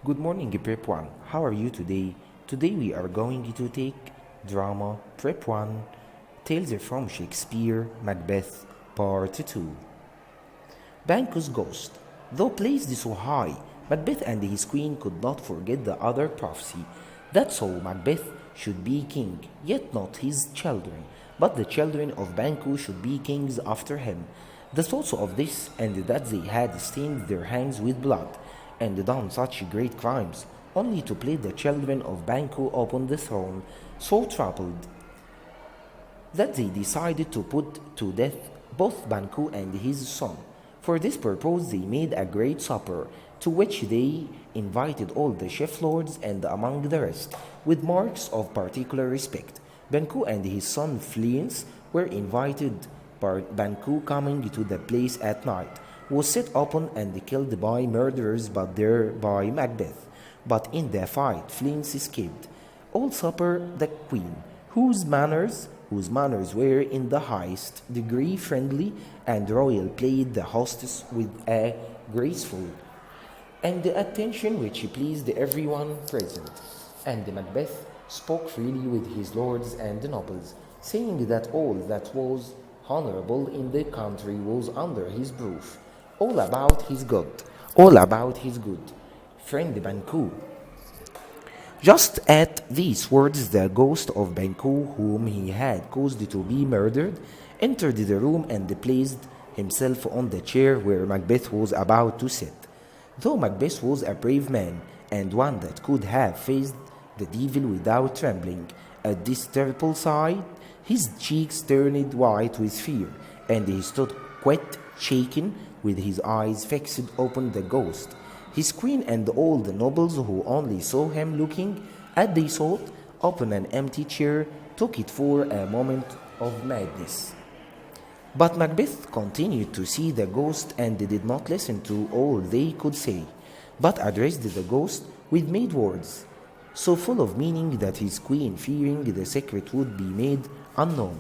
Good morning, Prep 1. How are you today? Today we are going to take drama Prep 1 Tales from Shakespeare Macbeth Part 2. Banquo's ghost. Though placed so high, Macbeth and his queen could not forget the other prophecy that saw Macbeth should be king, yet not his children, but the children of Banquo should be kings after him. The thoughts of this, and that they had stained their hands with blood, and done such great crimes, only to place the children of Banquo upon the throne, so troubled that they decided to put to death both Banquo and his son. For this purpose they made a great supper, to which they invited all the chief lords, and among the rest, with marks of particular respect, Banquo and his son Fleance were invited. Banquo, coming to the place at night, was set upon and killed by murderers, but there by Macbeth. But in the fight Fleance escaped. All supper the queen, whose manners were in the highest degree friendly and royal, played the hostess with a graceful and the attention which pleased everyone present. And Macbeth spoke freely with his lords and nobles, saying that all that was honorable in the country was under his roof, all about his good, friend Banquo. Just at these words, the ghost of Banquo, whom he had caused to be murdered, entered the room and placed himself on the chair where Macbeth was about to sit. Though Macbeth was a brave man, and one that could have faced the devil without trembling, at this terrible sight, his cheeks turned white with fear, and he stood quite shaken, with his eyes fixed upon the ghost. His queen and all the nobles who only saw him looking at the thought upon an empty chair took it for a moment of madness. But Macbeth continued to see the ghost and did not listen to all they could say, but addressed the ghost with made words, so full of meaning that his queen, fearing the secret would be made unknown,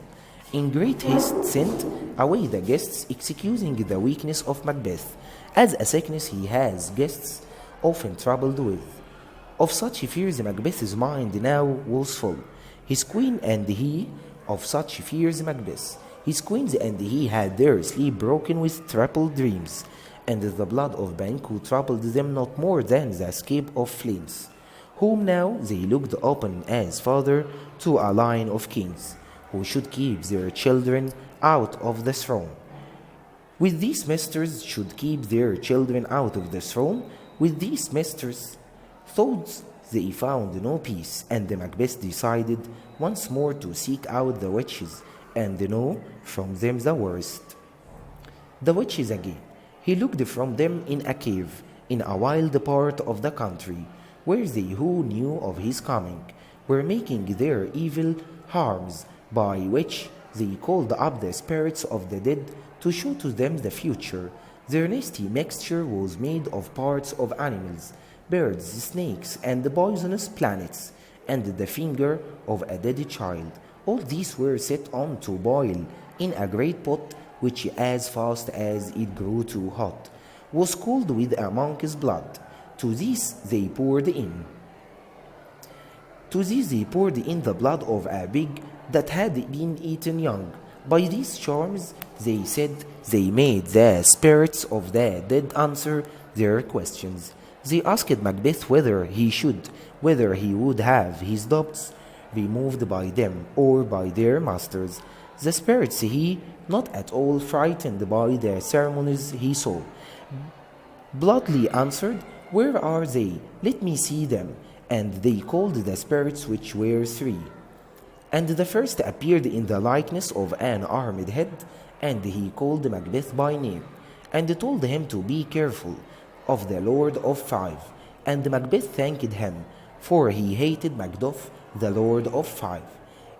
in great haste sent away the guests, excusing the weakness of Macbeth, as a sickness he has guests often troubled with. Of such fears Macbeth's mind now was full. His queen and he of such fears Macbeth. His queens and he had their sleep broken with troubled dreams, and the blood of Banquo troubled them not more than the escape of Fleance, whom now they looked upon as father to a line of kings, who should keep their children out of the throne. With these masters should keep their children out of the throne. With these masters' thoughts they found no peace, and Macbeth decided once more to seek out the witches and know from them the worst. The witches again. He looked from them in a cave, in a wild part of the country, where they who knew of his coming were making their evil harms, by which they called up the spirits of the dead to show to them the future. Their nasty mixture was made of parts of animals, birds, snakes, and poisonous planets, and the finger of a dead child. All these were set on to boil in a great pot, which, as fast as it grew too hot, was cooled with a monk's blood. To these they poured in the blood of a pig that had been eaten young. By these charms, they said, they made the spirits of the dead answer their questions. They asked Macbeth whether he would have his doubts removed by them or by their masters. The spirits he not at all frightened by the ceremonies he saw, bluntly answered, "Where are they? Let me see them." And they called the spirits, which were three. And the first appeared in the likeness of an armed head, and he called Macbeth by name, and told him to be careful of the Lord of Five. And Macbeth thanked him, for he hated Macduff, the Lord of Five.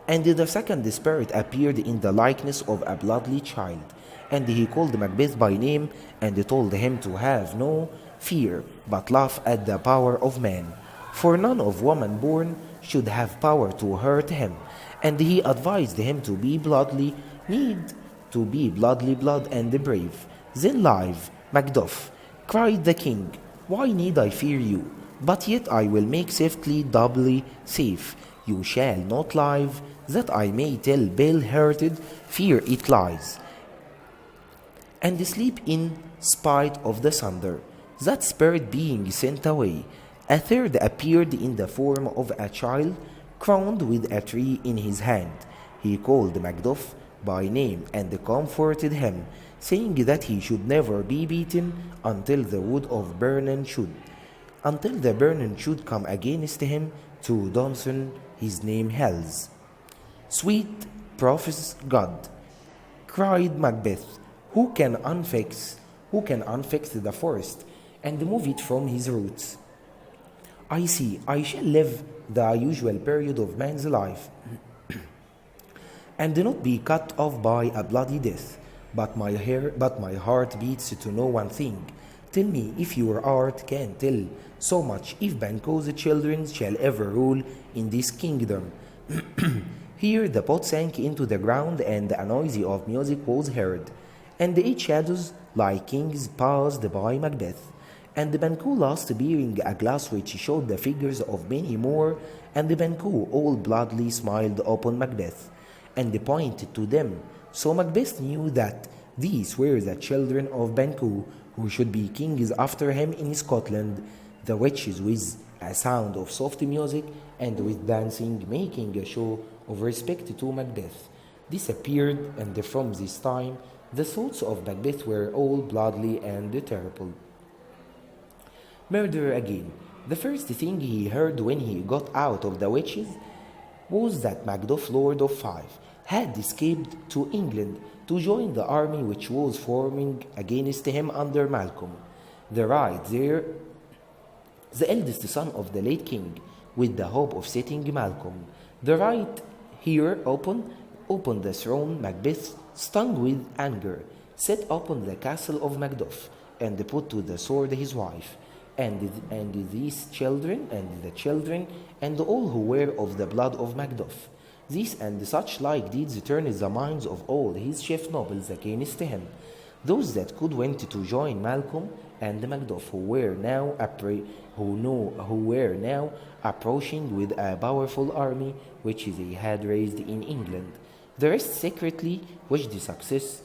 And the second spirit appeared in the likeness of a bloodly child, and he called Macbeth by name, and told him to have no fear, but laugh at the power of man, for none of woman born should have power to hurt him. And he advised him to be blood and brave. Then live, Macduff, cried the king, "Why need I fear you? But yet I will make safely doubly safe. You shall not live, that I may tell pale-hearted, fear it lies, and sleep in spite of the thunder. That spirit being sent away, a third appeared in the form of a child, crowned with a tree in his hand. He called Macduff by name and comforted him, saying that he should never be beaten until the wood of Vernon should come against him to Donson his name hells. Sweet prophet's God, cried Macbeth, who can unfix the forest and move it from his roots? I see, I shall live the usual period of man's life, and not be cut off by a bloody death. But my heart beats to know one thing. Tell me if your art can tell so much, if Banquo's children shall ever rule in this kingdom. Here the pot sank into the ground, and a noise of music was heard, and the eight shadows, like kings, passed by Macbeth. And Banquo last bearing a glass which showed the figures of many more, and Banquo all bloodily smiled upon Macbeth, and pointed to them. So Macbeth knew that these were the children of Banquo, who should be kings after him in Scotland, the witches with a sound of soft music and with dancing, making a show of respect to Macbeth, disappeared, and from this time the thoughts of Macbeth were all bloodly and terrible. Murder again. The first thing he heard when he got out of the witches was that Macduff, Lord of Five, had escaped to England to join the army which was forming against him under Malcolm. The right there, the eldest son of the late king, with the hope of setting Malcolm. The right here upon the throne, Macbeth, stung with anger, set upon the castle of Macduff, and put to the sword his wife, and these children, and the children, and all who were of the blood of Macduff. These and such like deeds turned the minds of all his chief nobles against him. Those that could went to join Malcolm and Macduff, who were now approaching with a powerful army which they had raised in England. The rest secretly wished success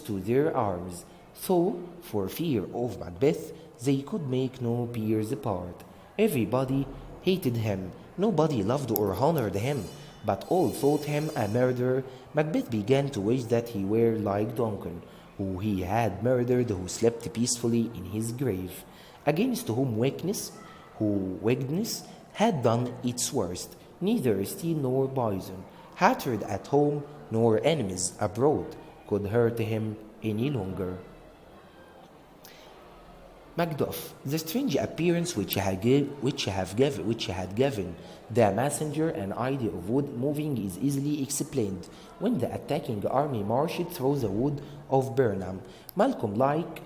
to their arms, though for fear of Macbeth they could make no peers part. Everybody hated him, nobody loved or honored him, but all thought him a murderer. Macbeth began to wish that he were like Duncan, who he had murdered, who slept peacefully in his grave, against whom wickedness had done its worst, neither steel nor poison, hatred at home nor enemies abroad, could hurt him any longer. Macduff, the strange appearance which had given the messenger an idea of wood moving is easily explained. When the attacking army marched through the wood of Burnham, Malcolm like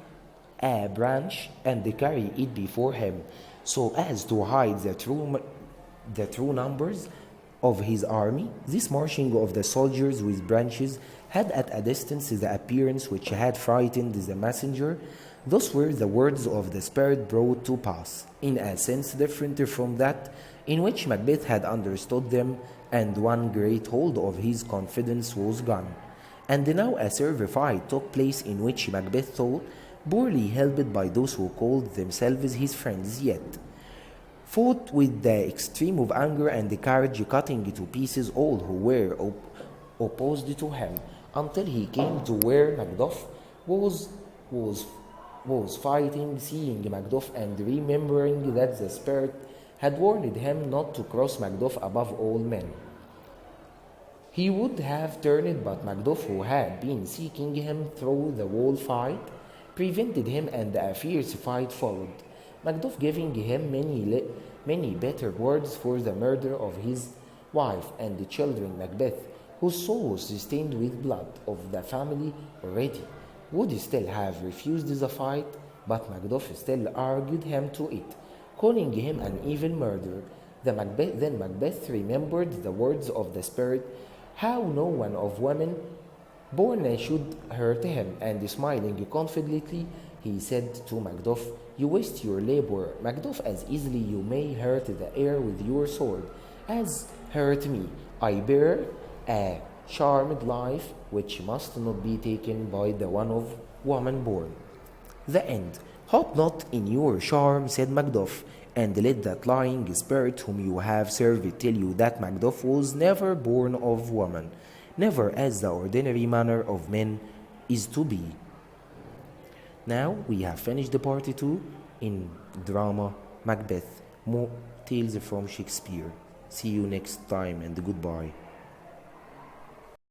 a branch and carried it before him, so as to hide the true numbers of his army. This marching of the soldiers with branches had at a distance the appearance which had frightened the messenger. Those were the words of the Spirit brought to pass, in a sense different from that in which Macbeth had understood them, and one great hold of his confidence was gone. And now a severe fight took place in which Macbeth thought, poorly helped by those who called themselves his friends, yet fought with the extreme of anger and the courage, cutting to pieces all who were opposed to him, until he came to where Macduff was fighting. Seeing Macduff and remembering that the Spirit had warned him not to cross Macduff above all men, he would have turned, but Macduff, who had been seeking him through the whole fight, prevented him, and a fierce fight followed. Macduff giving him many better words for the murder of his wife and the children. Macbeth, whose soul was stained with blood of the family already, would still have refused the fight, but Macduff still argued him to it, calling him an evil murderer. Then Macbeth remembered the words of the Spirit, how no one of women born should hurt him, and smiling confidently, He said to Macduff, "You waste your labor, Macduff, as easily you may hurt the air with your sword as hurt me. I bear a charmed life which must not be taken by the one of woman born." The end. "Hope not in your charm," said Macduff, "and let that lying spirit whom you have served tell you that Macduff was never born of woman, never as the ordinary manner of men is to be." Now we have finished the part 2 in drama Macbeth, more tales from Shakespeare. See you next time and goodbye.